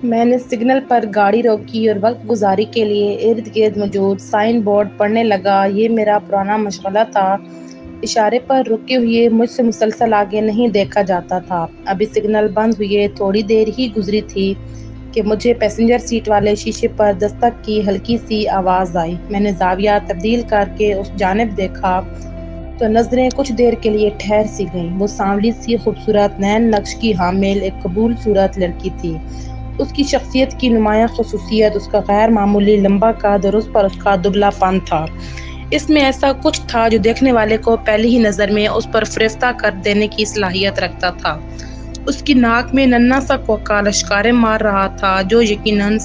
میں نے سگنل پر گاڑی روکی اور وقت گزاری کے لیے ارد گرد موجود سائن بورڈ پڑھنے لگا۔ یہ میرا پرانا مشغلہ تھا۔ اشارے پر رکے ہوئے مجھ سے مسلسل آگے نہیں دیکھا جاتا تھا۔ ابھی سگنل بند ہوئے تھوڑی دیر ہی گزری تھی کہ مجھے پیسنجر سیٹ والے شیشے پر دستک کی ہلکی سی آواز آئی۔ میں نے زاویہ تبدیل کر کے اس جانب دیکھا تو نظریں کچھ دیر کے لیے ٹھہر سی گئیں۔ وہ سانولی سی خوبصورت نین نقش کی حامل ایک قبول صورت لڑکی تھی۔ اس کی شخصیت کی نمایاں خصوصیت اس کا غیر معمولی لمبا قد اور اس پر اس کا دبلا پن تھا۔ اس میں ایسا کچھ تھا جو دیکھنے والے کو پہلی ہی نظر میں اس پر فریفتہ کر دینے کی صلاحیت رکھتا تھا۔ اس کی ناک میں ننھا سا کوکا لشکاریں مار رہا تھا جو یقیناً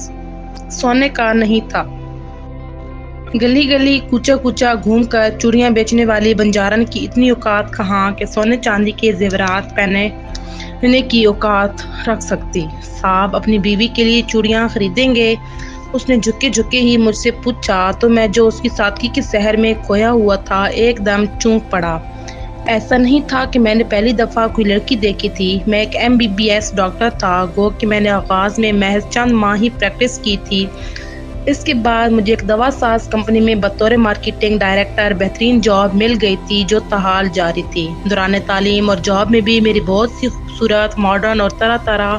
سونے کا نہیں تھا۔ گلی گلی کوچہ کوچہ گھوم کر چوڑیاں بیچنے والی بنجارن کی اتنی اوقات کہاں کہ سونے چاندی کے زیورات پہننے کی اوقات رکھ سکتی۔ صاحب اپنی بیوی کے لیے چوڑیاں خریدیں گے؟ اس نے جھکے جھکے ہی مجھ سے پوچھا تو میں جو اس کی سادگی کے سحر میں کھویا ہوا تھا ایک دم چونک پڑا۔ ایسا نہیں تھا کہ میں نے پہلی دفعہ کوئی لڑکی دیکھی تھی۔ میں ایک MBBS ڈاکٹر تھا، گو کہ میں نے آغاز میں محض چند ماہ ہی پریکٹس کی تھی۔ اس کے بعد مجھے ایک دوا ساز کمپنی میں بطور مارکیٹنگ ڈائریکٹر بہترین جاب مل گئی تھی جو تاحال جاری تھی۔ دوران تعلیم اور جاب میں بھی میری بہت سی خوبصورت، ماڈرن اور طرح طرح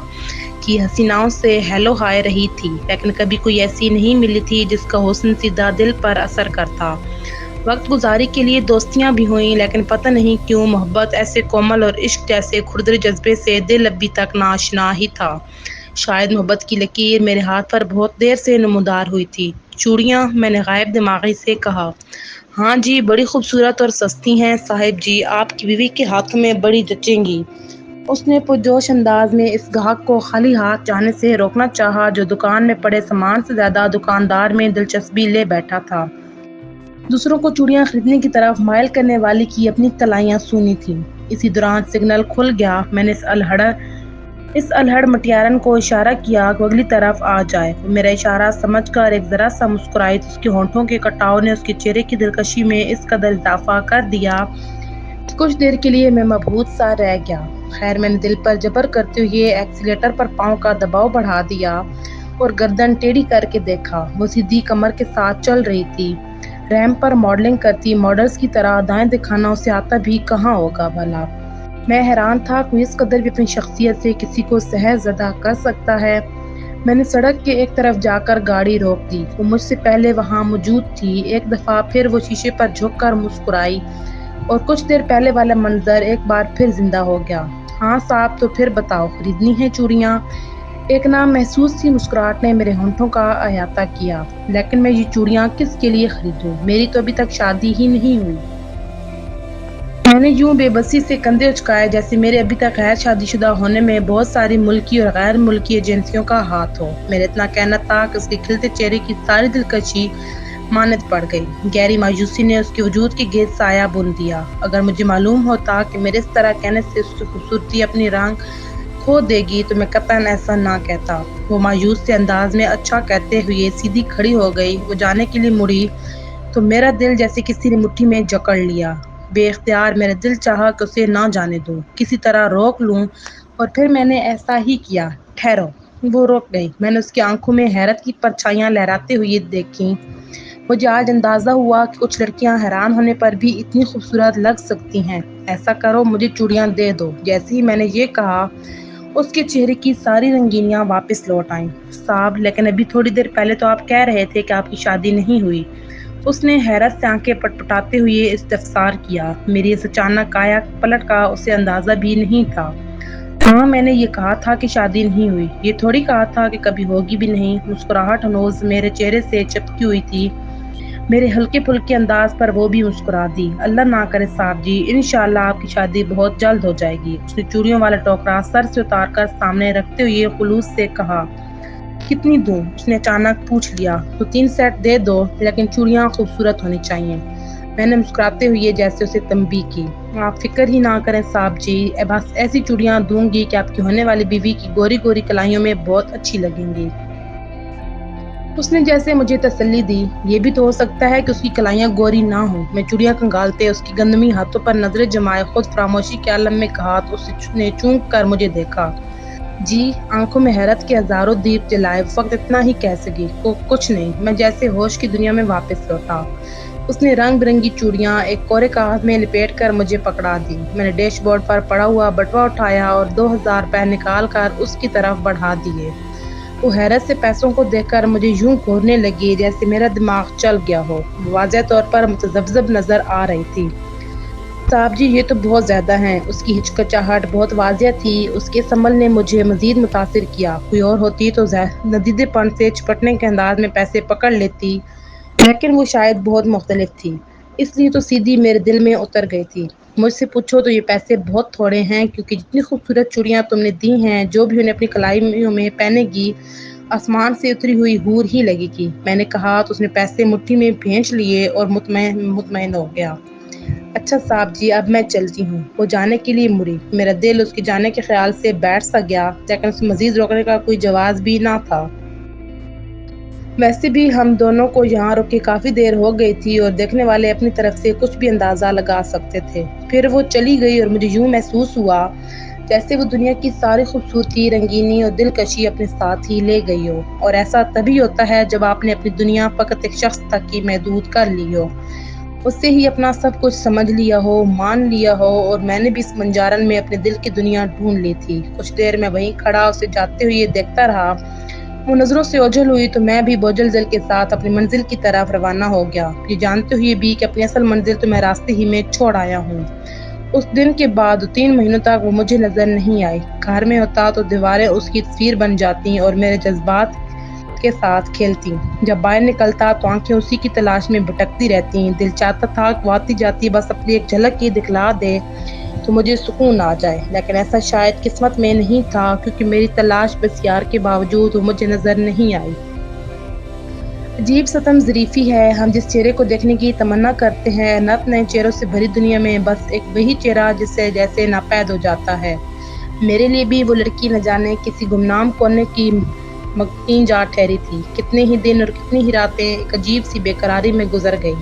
کی حسیناؤں سے ہیلو ہائے رہی تھی، لیکن کبھی کوئی ایسی نہیں ملی تھی جس کا حسن سیدھا دل پر اثر کرتا۔ وقت گزاری کے لیے دوستیاں بھی ہوئیں، لیکن پتہ نہیں کیوں محبت ایسے کومل اور عشق جیسے کھردرے جذبے سے دل ابھی تک ناآشنا ہی تھا۔ شاید محبت کی لکیر میرے ہاتھ پر بہت دیر سے نمودار ہوئی تھی۔ چوڑیاں؟ میں نے غائب دماغی سے کہا۔ ہاں جی، بڑی خوبصورت اور سستی ہیں صاحب جی، آپ کی بیوی کے ہاتھوں میں بڑی جچیں گی۔ اس نے پرجوش انداز میں اس گاہک کو خالی ہاتھ جانے سے روکنا چاہا جو دکان میں پڑے سامان سے زیادہ دکاندار میں دلچسپی لے بیٹھا تھا۔ دوسروں کو چوڑیاں خریدنے کی طرف مائل کرنے والے کی اپنی کلائیاں سونی تھیں۔ اسی دوران سگنل کھل گیا۔ میں نے اس الہڑ مٹیارن کو اشارہ کیا کہ وہ اگلی طرف آ جائے۔ وہ میرا اشارہ سمجھ کر ایک ذرا سا مسکرائی تو اس کے ہونٹوں کے کٹاؤ نے اس کے چہرے کی دلکشی میں اس قدر اضافہ کر دیا کہ کچھ دیر کے لیے میں مبہوت سا رہ گیا۔ خیر، میں نے دل پر جبر کرتے ہوئے ایکسیلیٹر پر پاؤں کا دباؤ بڑھا دیا اور گردن ٹیڑھی کر کے دیکھا۔ وہ سیدھی کمر کے ساتھ چل رہی تھی، ریمپ پر ماڈلنگ کرتی ماڈلز کی طرح۔ دائیں دکھانا اسے آتا بھی کہاں ہوگا بھلا؟ میں حیران تھا کوئی اس قدر بھی اپنی شخصیت سے کسی کو سحر زدہ کر سکتا ہے۔ میں نے سڑک کے ایک طرف جا کر گاڑی روک دی۔ وہ مجھ سے پہلے وہاں موجود تھی۔ ایک دفعہ پھر وہ شیشے پر جھک کر مسکرائی اور کچھ دیر پہلے والا منظر ایک بار پھر زندہ ہو گیا۔ ہاں صاحب، تو پھر بتاؤ، خریدنی ہیں چوڑیاں؟ ایک نامحسوس سی مسکراہٹ نے میرے ہونٹوں کا احاطہ کیا۔ لیکن میں یہ چوڑیاں کس کے لیے خریدوں؟ میری تو ابھی تک شادی ہی نہیں ہوئی۔ میں نے یوں بے بسی سے کندھے اچکائے جیسے میرے ابھی تک غیر شادی شدہ ہونے میں بہت ساری ملکی اور غیر ملکی ایجنسیوں کا ہاتھ ہو۔ میرا اتنا کہنا تھا کہ اس کے کھلتے چہرے کی ساری دلکشی ماند پڑ گئی۔ گہری مایوسی نے اس کے وجود کے گرد سایہ بن دیا۔ اگر مجھے معلوم ہوتا کہ میرے اس طرح کہنے سے اس کی خوبصورتی اپنی رنگ کھو دے گی تو میں قطعاً ایسا نہ کہتا۔ وہ مایوس سے انداز میں اچھا کہتے ہوئے سیدھی کھڑی ہو گئی۔ وہ جانے کے لیے مڑی تو میرا دل جیسے کسی نے مٹھی میں جکڑ لیا۔ بے اختیار میرا دل چاہا کہ اسے نہ جانے دوں، کسی طرح روک لوں، اور پھر میں نے ایسا ہی کیا۔ ٹھہرو! وہ رک گئی۔ میں نے اس کی آنکھوں میں حیرت کی پرچھائیاں لہراتے ہوئے دیکھیں۔ مجھے آج اندازہ ہوا کہ کچھ لڑکیاں حیران ہونے پر بھی اتنی خوبصورت لگ سکتی ہیں۔ ایسا کرو، مجھے چوڑیاں دے دو۔ جیسے ہی میں نے یہ کہا، اس کے چہرے کی ساری رنگینیاں واپس لوٹ آئیں۔ صاحب، لیکن ابھی تھوڑی دیر پہلے تو آپ کہہ رہے تھے کہ آپ کی شادی نہیں ہوئی۔ اس نے حیرت سے آنکھیں پٹپٹاتے ہوئے استفسار کیا۔ میری اس اچانک کایا پلٹ کا اسے اندازہ بھی نہیں تھا۔ ہاں، میں نے یہ کہا تھا کہ شادی نہیں ہوئی، یہ تھوڑی کہا تھا کہ کبھی ہوگی بھی نہیں۔ مسکراہٹ ہنوز میرے چہرے سے چپکی ہوئی تھی۔ میرے ہلکے پھلکے انداز پر وہ بھی مسکرا دی۔ اللہ نہ کرے صاحب جی، انشاءاللہ آپ کی شادی بہت جلد ہو جائے گی۔ اس نے چوڑیوں والا ٹوکرا سر سے اتار کر سامنے رکھتے ہوئے خلوص سے کہا۔ کتنی دوں؟ اس نے اچانک پوچھ لیا۔ تو 3 سیٹ دے دو، لیکن چوڑیاں خوبصورت ہونی چاہیے۔ میں نے مسکراتے ہوئے جیسے اسے تنبیہ کی۔ آپ فکر ہی نہ کریں صاحب جی، بس ایسی چوڑیاں دوں گی کہ آپ کی ہونے والی بیوی کی گوری گوری کلائیوں میں بہت اچھی لگیں گی۔ اس نے جیسے مجھے تسلی دی۔ یہ بھی تو ہو سکتا ہے کہ اس کی کلائیاں گوری نہ ہوں۔ میں چوڑیاں کنگالتے اس کی گندمی ہاتھوں پر نظریں جمائے خود فراموشی کے عالم میں کہا تو اس نے چونک کر مجھے دیکھا۔ جی، آنکھوں میں حیرت کے ہزاروں دیپ جلائے فقط اتنا ہی کہہ سکی، کچھ نہیں۔ میں جیسے ہوش کی دنیا میں واپس لوٹا۔ اس نے رنگ برنگی چوڑیاں ایک کورے کاغذ میں لپیٹ کر مجھے پکڑا دی۔ میں نے ڈیش بورڈ پر پڑا ہوا بٹوا اٹھایا اور 2000 روپے نکال کر اس کی طرف بڑھا دیے۔ وہ حیرت سے پیسوں کو دیکھ کر مجھے یوں گھورنے لگی جیسے میرا دماغ چل گیا ہو۔ وہ واضح طور پر متذبذب نظر آ رہی تھی۔ صاحب جی، یہ تو بہت زیادہ ہیں۔ اس کی ہچکچاہٹ بہت واضح تھی۔ اس کے سنبھل نے مجھے مزید متاثر کیا۔ کوئی اور ہوتی تو ندیدے پن سے چپٹنے کے انداز میں پیسے پکڑ لیتی، لیکن وہ شاید بہت مختلف تھی، اس لیے تو سیدھی میرے دل میں اتر گئی تھی۔ مجھ سے پوچھو تو یہ پیسے بہت تھوڑے ہیں، کیونکہ جتنی خوبصورت چوڑیاں تم نے دی ہیں، جو بھی انہیں اپنی کلائیوں میں پہنے گی، آسمان سے اتری ہوئی حور ہی لگے گی۔ میں نے کہا تو اس نے پیسے مٹھی میں بھینچ لیے اور مطمئن ہو گیا۔ اچھا صاحب جی، اب میں چلتی ہوں۔ وہ جانے کے لیے مڑی۔ میرا دل اس کے جانے کے خیال سے بیٹھ سا گیا، لیکن اسے مزید روکنے کا کوئی جواز بھی نہ تھا۔ ویسے بھی ہم دونوں کو یہاں رکے کافی دیر ہو گئی تھی اور دیکھنے والے اپنی طرف سے کچھ بھی اندازہ لگا سکتے تھے۔ پھر وہ چلی گئی اور مجھے یوں محسوس ہوا جیسے وہ دنیا کی ساری خوبصورتی، رنگینی اور دلکشی اپنے ساتھ ہی لے گئی ہو۔ اور ایسا تبھی ہوتا ہے جب آپ نے اپنی دنیا فقط ایک شخص تک ہی محدود کر لی ہو، اس سے ہی اپنا سب کچھ سمجھ لیا ہو، مان لیا ہو۔ اور میں نے بھی اس منجارن میں اپنے دل کی دنیا ڈھونڈ لی تھی۔ کچھ دیر میں وہیں کھڑا اسے جاتے ہوئے دیکھتا رہا۔ وہ نظروں سے اوجھل ہوئی تو میں بھی بوجھل دل کے ساتھ اپنی منزل کی طرف روانہ ہو گیا، یہ جانتے ہوئے بھی کہ اپنی اصل منزل تو میں راستے ہی میں چھوڑ آیا ہوں۔ اس دن کے بعد 3 مہینوں تک وہ مجھے نظر نہیں آئی۔ گھر میں ہوتا تو دیواریں اس کی تصویر بن جاتی اور میرے جذبات کے ساتھ کھیلتی۔ جب باہر نکلتا تو آنکھیں اسی کی تلاش میں بھٹکتی رہتی۔ دل چاہتا تھا کہ وہ آتی جاتی بس اپنی ایک جھلک ہی دکھلا دے تو مجھے سکون آ جائے، لیکن ایسا شاید قسمت میں نہیں تھا، کیونکہ میری تلاش بسیار کے باوجود وہ مجھے نظر نہیں آئی۔ عجیب ستم ظریفی ہے، ہم جس چہرے کو دیکھنے کی تمنا کرتے ہیں، نت نئے چہروں سے بھری دنیا میں بس ایک وہی چہرہ جس سے جیسے ناپید ہو جاتا ہے۔ میرے لیے بھی وہ لڑکی نہ جانے کسی گمنام کونے کی مکین جا ٹھہری تھی۔ کتنے ہی دن اور کتنی ہی راتیں ایک عجیب سی بے قراری میں گزر گئی۔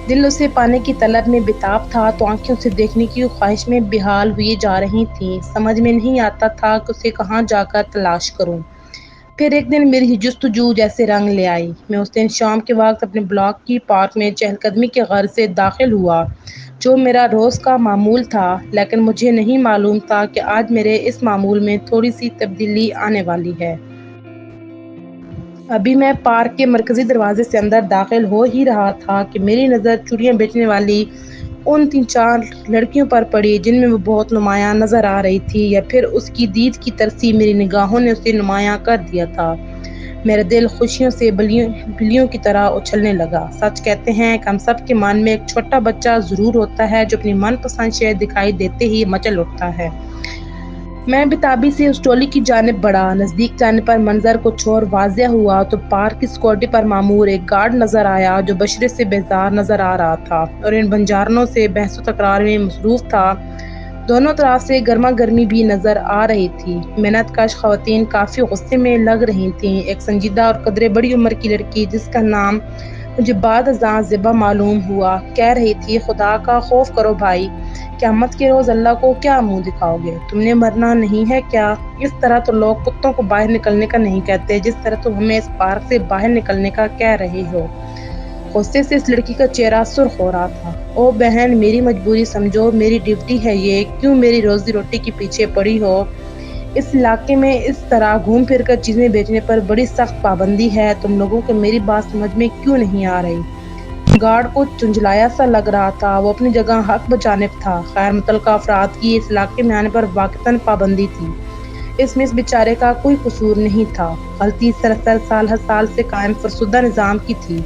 دل اسے پانے کی طلب میں بےتاب تھا تو آنکھیں اسے دیکھنے کی خواہش میں بحال ہوئی جا رہی تھیں۔ سمجھ میں نہیں آتا تھا کہ اسے کہاں جا کر تلاش کروں۔ پھر ایک دن میری جستجو جیسے رنگ لے آئی۔ میں اس دن شام کے وقت اپنے بلاک کی پارک میں چہل قدمی کے غرض سے داخل ہوا، جو میرا روز کا معمول تھا، لیکن مجھے نہیں معلوم تھا کہ آج میرے اس معمول میں تھوڑی سی تبدیلی آنے والی ہے۔ ابھی میں پارک کے مرکزی دروازے سے اندر داخل ہو ہی رہا تھا کہ میری نظر چوڑیاں بیچنے والی ان 3-4 لڑکیوں پر پڑی جن میں وہ بہت نمایاں نظر آ رہی تھی، یا پھر اس کی دید کی ترسی میری نگاہوں نے اسے نمایاں کر دیا تھا۔ میرا دل خوشیوں سے بلیوں کی طرح اچھلنے لگا۔ سچ کہتے ہیں کہ ہم سب کے من میں ایک چھوٹا بچہ ضرور ہوتا ہے جو اپنی من پسند شے دکھائی دیتے ہی مچل اٹھتا ہے۔ میں بےتابی سے اس ٹولی کی جانب بڑھا۔ نزدیک جانے پر منظر کچھ اور واضح ہوا تو پارک کی سیکورٹی پر مامور ایک گارڈ نظر آیا جو بشرے سے بیزار نظر آ رہا تھا اور ان بنجارنوں سے بحث و تکرار میں مصروف تھا۔ دونوں طرف سے گرما گرمی بھی نظر آ رہی تھی۔ محنت کش خواتین کافی غصے میں لگ رہی تھیں۔ ایک سنجیدہ اور قدرے بڑی عمر کی لڑکی جس کا نام مجھے بعد ازاں زیبا معلوم ہوا، کہہ رہی تھی، خدا کا خوف کرو بھائی، قیامت کے روز اللہ کو کیا منہ دکھاؤ گے؟ تم نے مرنا نہیں ہے کیا؟ اس طرح تو لوگ کتوں کو باہر نکلنے کا نہیں کہتے جس طرح تم ہمیں اس پارک سے باہر نکلنے کا کہہ رہے ہو۔ غصے سے اس لڑکی کا چہرہ سرخ ہو رہا تھا۔ او بہن، میری مجبوری سمجھو، میری ڈیوٹی ہے یہ، کیوں میری روزی روٹی کے پیچھے پڑی ہو؟ اس علاقے میں اس طرح گھوم پھر کر چیزیں بیچنے پر بڑی سخت پابندی ہے، تم لوگوں کو میری بات سمجھ میں کیوں نہیں آ رہی؟ گارڈ کو چنجلایا سا لگ رہا تھا، وہ اپنی جگہ حق بجانب تھا۔ خیر متعلقہ افراد کی اس علاقے میں آنے پر واقعتاً پابندی تھی، اس میں اس بیچارے کا کوئی قصور نہیں تھا۔ غلطی سراسر سال ہر سال سے قائم فرسودہ نظام کی تھی،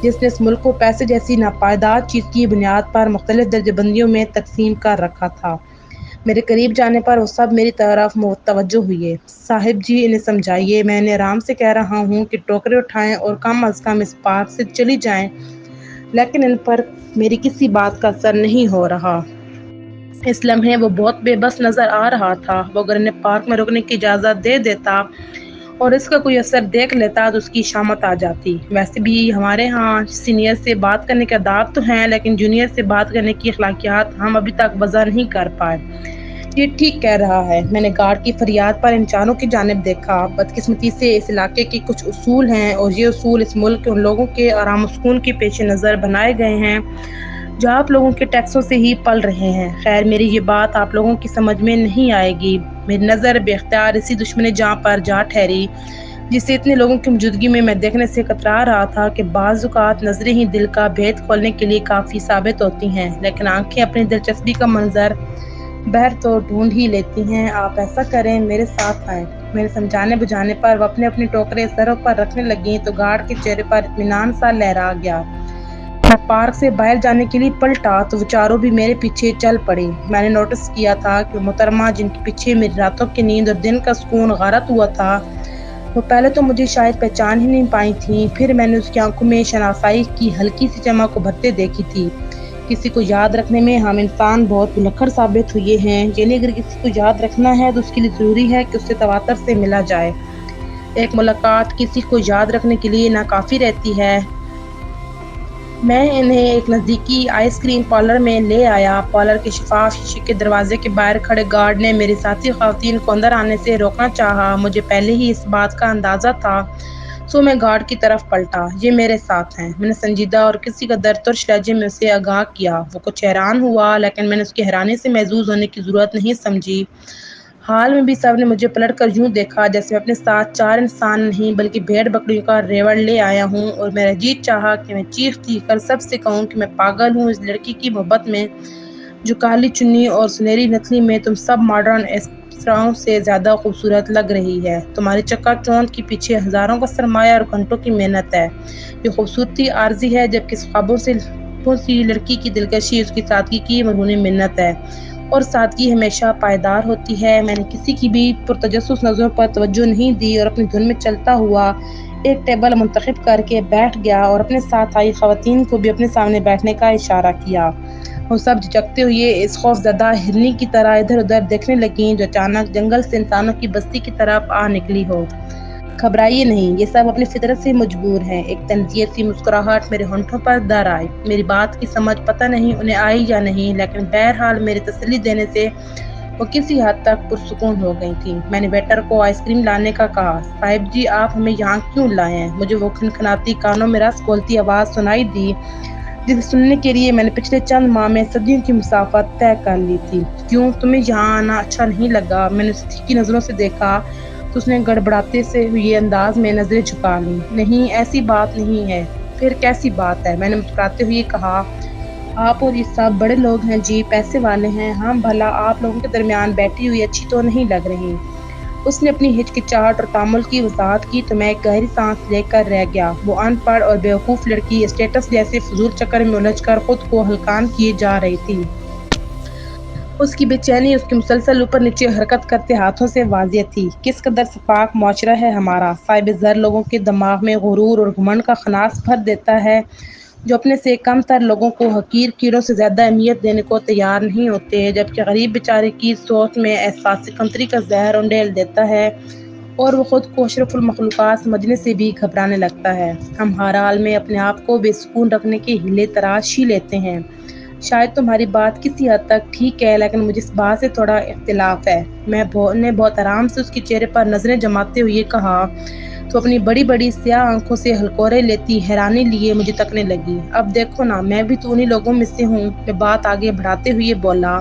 جس نے اس ملک کو پیسے جیسی ناپائیدار چیز کی بنیاد پر مختلف درجہ بندیوں میں تقسیم کر رکھا تھا۔ میرے قریب جانے پر وہ سب میری طرف متوجہ ہوئے۔ صاحب جی، انہیں سمجھائیے، میں انہیں آرام سے کہہ رہا ہوں کہ ٹوکرے اٹھائیں اور کم از کم اس پارک سے چلی جائیں، لیکن ان پر میری کسی بات کا اثر نہیں ہو رہا۔ اس لمحے وہ بہت بے بس نظر آ رہا تھا۔ وہ اگر انہیں پارک میں رکنے کی اجازت دے دیتا اور اس کا کوئی اثر دیکھ لیتا تو اس کی شامت آ جاتی۔ ویسے بھی ہمارے ہاں سینئر سے بات کرنے کے آداب تو ہیں، لیکن جونیئر سے بات کرنے کی اخلاقیات ہم ابھی تک وضع نہیں کر پائے۔ یہ ٹھیک کہہ رہا ہے۔ میں نے گارڈ کی فریاد پر انسانوں کی جانب دیکھا۔ بدقسمتی سے اس علاقے کے کچھ اصول ہیں اور یہ اصول اس ملک کے ان لوگوں کے آرام و سکون کے پیش نظر بنائے گئے ہیں جو آپ لوگوں کے ٹیکسوں سے ہی پل رہے ہیں۔ خیر میری یہ بات آپ لوگوں کی سمجھ میں نہیں آئے گی۔ میری نظر بے اختیار اسی دشمن جاں پر جا ٹھہری جسے اتنے لوگوں کی موجودگی میں دیکھنے سے کترا رہا تھا کہ بعض اوقات نظریں ہی دل کا بھید کھولنے کے لیے کافی ثابت ہوتی ہیں، لیکن آنکھیں اپنی دلچسپی کا منظر بہر تو ڈھونڈ ہی لیتی ہیں۔ آپ ایسا کریں، میرے ساتھ آئیں۔ میرے سمجھانے بجھانے پر وہ اپنے اپنے ٹوکرے سروں پر رکھنے لگیں تو گارڈ کے چہرے پر اطمینان سا لہرا گیا۔ میں پارک سے باہر جانے کے لیے پلٹا تو وہ چاروں بھی میرے پیچھے چل پڑی۔ میں نے نوٹس کیا تھا کہ وہ محترمہ جن کے پیچھے میری راتوں کی نیند اور دن کا سکون غارت ہوا تھا، وہ پہلے تو مجھے شاید پہچان ہی نہیں پائی تھیں، پھر میں نے اس کی آنکھوں میں شناسائی کی ہلکی سی چمک ابھرتے دیکھی تھی۔ کسی کو یاد رکھنے میں ہم انسان بہت بلکھڑ ثابت ہوئے ہیں، یعنی اگر کسی کو یاد رکھنا ہے تو اس کے لیے ضروری ہے کہ اس سے تواتر سے ملا جائے۔ ایک ملاقات کسی کو یاد رکھنے کے لیے ناکافی رہتی ہے۔ میں انہیں ایک نزدیکی آئس کریم پارلر میں لے آیا۔ پارلر کے شفاف شیشے کے دروازے کے باہر کھڑے گارڈ نے میری ساتھی خواتین کو اندر آنے سے روکنا چاہا۔ مجھے پہلے ہی اس بات کا اندازہ تھا، سو میں گارڈ کی طرف پلٹا۔ یہ میرے ساتھ ہیں، میں نے سنجیدہ اور کسی قدر ترش لہجے میں اسے آگاہ کیا۔ وہ کچھ حیران ہوا، لیکن میں نے اس کی حیرانی سے محظوظ ہونے کی ضرورت نہیں سمجھی۔ حال میں بھی سب نے مجھے پلٹ کر یوں دیکھا جیسے میں اپنے ساتھ چار انسان نہیں بلکہ بھیڑ بکریوں کا ریوڑ لے آیا ہوں، اور میرا جی چاہا کہ میں چیخ چیخ کر سب سے کہوں کہ میں پاگل ہوں اس لڑکی کی محبت میں جو کالی چنی اور سنہری نتھنی میں تم سب ماڈرن ایکٹریسوں سے زیادہ خوبصورت لگ رہی ہے۔ تمہاری چکا چوند کے پیچھے ہزاروں کا سرمایہ اور گھنٹوں کی محنت ہے۔ یہ خوبصورتی عارضی ہے، جبکہ اس خوابوں سے سی لڑکی کی دلکشی اس کی سادگی کی مرہون منت ہے، اور سادگی ہمیشہ پائیدار ہوتی ہے۔ میں نے کسی کی بھی پرتجسس نظروں پر توجہ نہیں دی اور اپنی دھن میں چلتا ہوا ایک ٹیبل منتخب کر کے بیٹھ گیا اور اپنے ساتھ آئی خواتین کو بھی اپنے سامنے بیٹھنے کا اشارہ کیا۔ وہ سب جھجکتے ہوئے اس خوف زدہ ہرنی کی طرح ادھر ادھر دیکھنے لگیں جو اچانک جنگل سے انسانوں کی بستی کی طرف آ نکلی ہو۔ گھبرائیے نہیں، یہ سب اپنی فطرت سے مجبور ہیں۔ ایک طنزیہ سی مسکراہٹ میرے ہونٹوں پر در آئی۔ میری بات کی سمجھ پتہ نہیں انہیں آئی یا نہیں، لیکن بہرحال میری تسلی دینے سے وہ کسی حد تک پرسکون ہو گئی تھیں۔ میں نے ویٹر کو آئس کریم لانے کا کہا۔ صاحب جی، آپ ہمیں یہاں کیوں لائے ہیں؟ مجھے وہ کھنکھناتی کانوں میں رس گھولتی آواز سنائی دی جسے سننے کے لیے میں نے پچھلے چند ماہ میں صدیوں کی مسافت طے کر لی تھی۔ کیوں، تمہیں یہاں آنا اچھا نہیں لگا؟ میں نے اسے تیکھی نظروں سے دیکھا تو اس نے گڑبڑاتے سے ہوئے انداز میں نظریں جھکا لیں۔ نہیں، ایسی بات نہیں ہے۔ پھر کیسی بات ہے؟ میں نے مسکراتے ہوئے کہا۔ آپ اور یہ سب بڑے لوگ ہیں جی، پیسے والے ہیں۔ ہاں بھلا آپ لوگوں کے درمیان بیٹھی ہوئی اچھی تو نہیں لگ رہی؟ اس نے اپنی ہچکچاہٹ اور تامل کی وضاحت کی تو میں ایک گہری سانس لے کر رہ گیا۔ وہ ان پڑھ اور بیوقوف لڑکی اسٹیٹس جیسے فضول چکر میں الجھ کر خود کو ہلکان کیے جا رہی تھی۔ اس کی بے چینی اس کے مسلسل اوپر نیچے حرکت کرتے ہاتھوں سے واضح تھی۔ کس قدر شفاف معاشرہ ہے ہمارا! صاحب زر لوگوں کے دماغ میں غرور اور گھمنڈ کا خناس بھر دیتا ہے جو اپنے سے کم تر لوگوں کو حقیر کیڑوں سے زیادہ اہمیت دینے کو تیار نہیں ہوتے، جبکہ غریب بیچارے کی سوچ میں احساس کمتری کا زہر انڈیل دیتا ہے اور وہ خود کو اشرف المخلوقات سمجھنے سے بھی گھبرانے لگتا ہے۔ ہم ہر حال میں اپنے آپ کو بے سکون رکھنے کے ہیلے تراش ہی لیتے ہیں۔ شاید تمہاری بات کسی حد تک ٹھیک ہے، لیکن مجھے اس بات سے تھوڑا اختلاف ہے۔ میں نے بہت آرام سے اس کے چہرے پر نظریں جماتے ہوئے کہا تو اپنی بڑی بڑی سیاہ آنکھوں سے ہلکورے لیتی حیرانی لیے مجھے تکنے لگی۔ اب دیکھو نا، میں بھی تو انہی لوگوں میں سے ہوں۔ میں بات آگے بڑھاتے ہوئے بولا،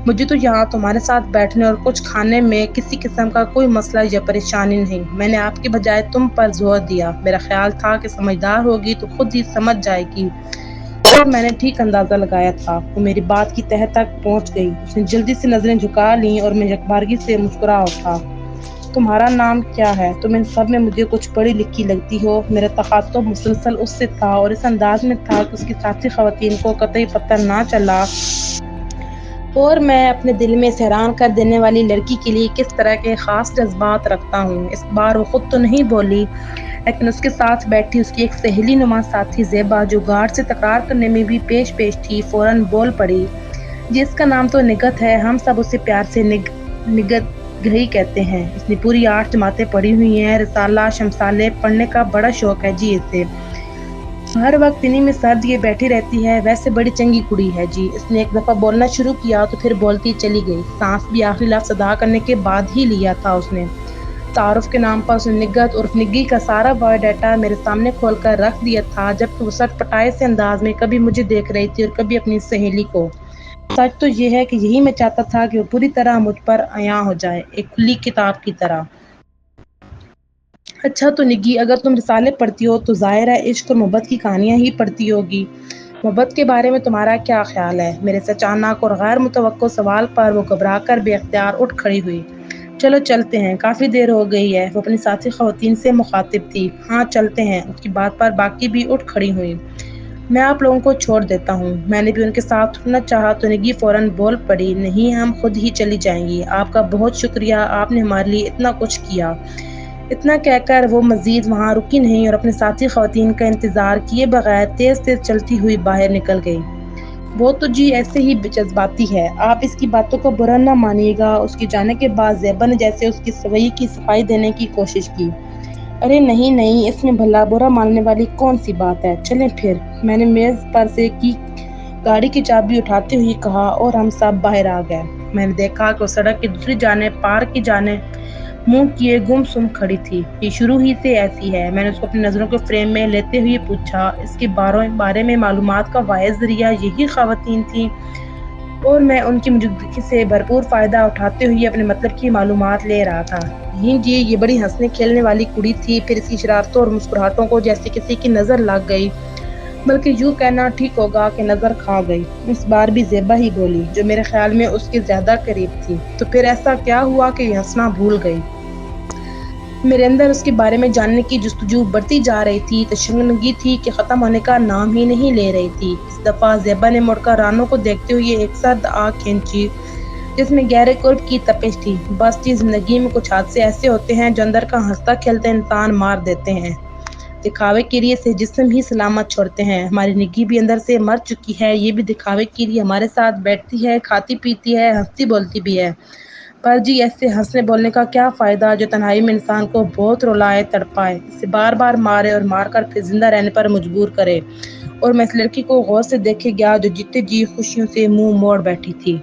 مجھے تو یہاں تمہارے ساتھ بیٹھنے اور کچھ کھانے میں کسی قسم کا کوئی مسئلہ یا پریشانی نہیں۔ میں نے آپ کے بجائے تم پر زور دیا۔ میرا خیال تھا کہ سمجھدار ہوگی تو خود ہی سمجھ جائے گی، اور میں نے ٹھیک اندازہ لگایا تھا۔ وہ میری بات کی تہہ تک پہنچ گئی۔ اس نے جلدی سے نظریں جھکا لیں اور میں یکبارگی سے مسکرا اٹھا۔ تمہارا نام کیا ہے؟ تم ان سب میں مجھے کچھ پڑھی لکھی لگتی ہو۔ میرا تخاطب مسلسل اس سے تھا اور اس انداز میں تھا کہ اس کی ساتھی خواتین کو قطعی پتہ نہ چلا، اور میں اپنے دل میں اس حیران کر دینے والی لڑکی کے لیے کس طرح کے خاص جذبات رکھتا ہوں۔ اس بار وہ خود تو نہیں بولی، لیکن اس کے ساتھ بیٹھی اس کی ایک سہیلی نما ساتھی زیبا جو گارڈ سے تکرار کرنے میں بھی پیش تھی، فوراً بول پڑی۔ جس کا نام تو نگت ہے، ہم سب اسے پیار سے نگت گہی کہتے ہیں۔ اس نے پوری 8 جماعتیں پڑھی ہوئی ہیں، رسالہ شمسالے پڑھنے کا بڑا شوق ہے جی اسے۔ ہر وقت انہی میں سر دیے بیٹھی رہتی ہے، ویسے بڑی چنگی کڑی ہے جی۔ اس نے ایک دفعہ بولنا شروع کیا تو پھر بولتی چلی گئی، سانس بھی آخری لفظ ادا کرنے کے بعد ہی لیا تھا اس نے۔ تعارف کے نام پر اس نے نگہت عرف نگی کا سارا بایو ڈیٹا میرے سامنے کھول کر رکھ دیا تھا، جبکہ وہ سٹ پٹائے سے انداز میں کبھی مجھے دیکھ رہی تھی اور کبھی اپنی سہیلی کو۔ سچ تو یہ ہے کہ یہی میں چاہتا تھا کہ وہ پوری طرح مجھ پر عیاں ہو جائے، ایک کھلی کتاب کی طرح۔ اچھا تو نگی، اگر تم رسالے پڑھتی ہو تو ظاہر ہے عشق اور محبت کی کہانیاں ہی پڑھتی ہوگی۔ محبت کے بارے میں تمہارا کیا خیال ہے؟ میرے سے اچانک اور غیر متوقع سوال پر وہ گھبرا کر بے اختیار اٹھ کھڑی ہوئی۔ چلو چلتے ہیں، کافی دیر ہو گئی ہے، وہ اپنی ساتھی خواتین سے مخاطب تھی۔ ہاں چلتے ہیں، اس کی بات پر باقی بھی اٹھ کھڑی ہوئیں۔ میں آپ لوگوں کو چھوڑ دیتا ہوں۔ میں نے بھی ان کے ساتھ اٹھنا چاہا تو نگی فوراً بول پڑی، نہیں ہم خود ہی چلی جائیں گی، آپ کا بہت شکریہ، آپ نے ہمارے لیے اتنا کچھ کیا۔ اتنا کہہ کر وہ مزید وہاں رکی نہیں اور اپنے ساتھی خواتین کا انتظار کیے بغیر تیز تیز چلتی ہوئی باہر نکل گئی۔ وہ تو جی ایسے ہی جذباتی ہے، آپ اس کی باتوں کو برا نہ مانیے گا۔ اس کے جانے کے بعد زیبا نے جیسے اس کی رویے کی صفائی دینے کی کوشش کی۔ ارے نہیں نہیں، اس میں بھلا برا ماننے والی کون سی بات ہے، چلیں پھر، میں نے میز پر سے کی گاڑی کی چابی اٹھاتے ہوئے کہا اور ہم سب باہر آ گئے۔ میں نے دیکھا کہ وہ سڑک کی دوسری جانب پارک کی جانب منہ کیے گم سم کھڑی تھی۔ یہ شروع ہی سے ایسی ہے؟ میں نے اس کو اپنی نظروں کے فریم میں لیتے ہوئے پوچھا۔ اس کے بارے میں معلومات کا واحد ذریعہ یہی خواتین تھیں اور میں ان کی موجودگی سے بھرپور فائدہ اٹھاتے ہوئے اپنے مطلب کی معلومات لے رہا تھا۔ جی یہ بڑی ہنسنے کھیلنے والی کڑی تھی، پھر اس کی شرارتوں اور مسکراہٹوں کو جیسے کسی کی نظر لگ گئی، بلکہ یوں کہنا ٹھیک ہوگا کہ نظر کھا گئی۔ اس بار بھی زیبا ہی بولی، جو میرے خیال میں اس کے زیادہ قریب تھی۔ تو پھر ایسا کیا ہوا کہ یہ ہنسنا بھول گئی؟ میرے اندر اس کے بارے میں جاننے کی جستجو بڑھتی جا رہی تھی، تشنگی تھی کہ ختم ہونے کا نام ہی نہیں لے رہی تھی۔ اس دفعہ زیبا نے مڑ کر رانو کو دیکھتے ہوئے ایک سرد آہ کھینچی، جس میں گہرے قرب کی تپش تھی۔ بس جی، زندگی میں کچھ حادثے ایسے ہوتے ہیں جو اندر کا ہنستا کھیلتا انسان مار دیتے ہیں، دکھاوے کے لیے سے جسم ہی سلامت چھوڑتے ہیں۔ ہماری نگی بھی اندر سے مر چکی ہے، یہ بھی دکھاوے کے لیے ہمارے ساتھ بیٹھتی ہے، کھاتی پیتی ہے، ہنستی بولتی بھی ہے، پر جی ایسے ہنسنے بولنے کا کیا فائدہ جو تنہائی میں انسان کو بہت رلائے تڑپائے، اسے بار بار مارے اور مار کر پھر زندہ رہنے پر مجبور کرے۔ اور میں اس لڑکی کو غور سے دیکھے گیا جو جیتے جی خوشیوں سے منہ موڑ بیٹھی تھی۔